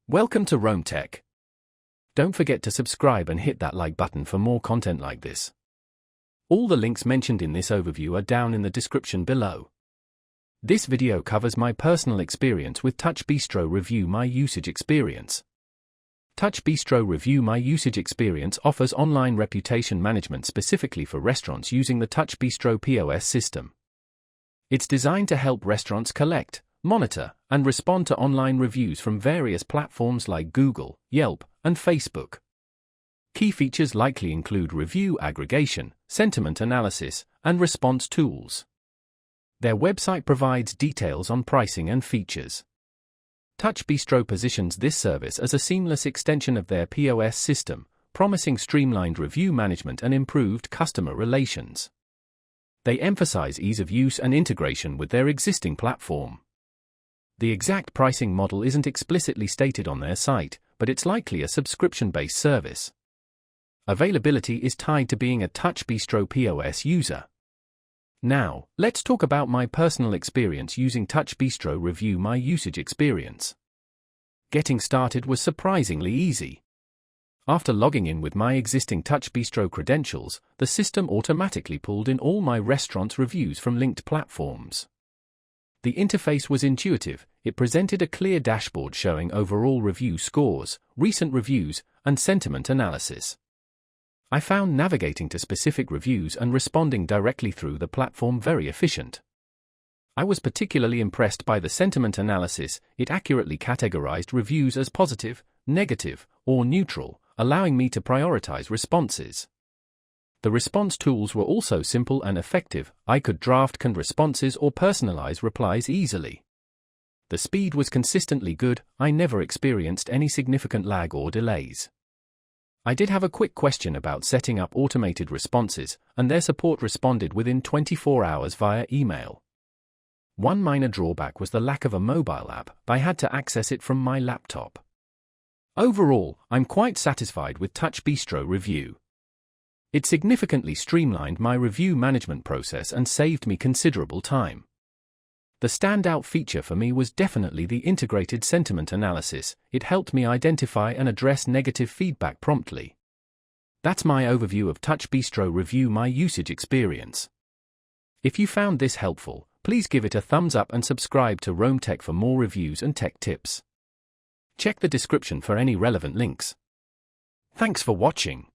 Welcome to Rome Tech. Don't forget to subscribe and hit that like button for more content like this. All the links mentioned in this overview are down in the description below. This video covers my personal experience with TouchBistro. Review my usage experience. TouchBistro Review My Usage Experience offers online reputation management specifically for restaurants using the TouchBistro POS system. It's designed to help restaurants collect, monitor, and respond to online reviews from various platforms like Google, Yelp, and Facebook. Key features likely include review aggregation, sentiment analysis, and response tools. Their website provides details on pricing and features. TouchBistro positions this service as a seamless extension of their POS system, promising streamlined review management and improved customer relations. They emphasize ease of use and integration with their existing platform. The exact pricing model isn't explicitly stated on their site, but it's likely a subscription-based service. Availability is tied to being a TouchBistro POS user. Now, let's talk about my personal experience using TouchBistro. Review My Usage Experience. Getting started was surprisingly easy. After logging in with my existing TouchBistro credentials, the system automatically pulled in all my restaurant's reviews from linked platforms. The interface was intuitive. It presented a clear dashboard showing overall review scores, recent reviews, and sentiment analysis. I found navigating to specific reviews and responding directly through the platform very efficient. I was particularly impressed by the sentiment analysis. It accurately categorized reviews as positive, negative, or neutral, allowing me to prioritize responses. The response tools were also simple and effective. I could draft canned responses or personalize replies easily. The speed was consistently good. I never experienced any significant lag or delays. I did have a quick question about setting up automated responses, and their support responded within 24 hours via email. One minor drawback was the lack of a mobile app. I had to access it from my laptop. Overall, I'm quite satisfied with TouchBistro Review. It significantly streamlined my review management process and saved me considerable time. The standout feature for me was definitely the integrated sentiment analysis. It helped me identify and address negative feedback promptly. That's my overview of TouchBistro. Review My Usage Experience. If you found this helpful, please give it a thumbs up and subscribe to Rome Tech for more reviews and tech tips. Check the description for any relevant links. Thanks for watching.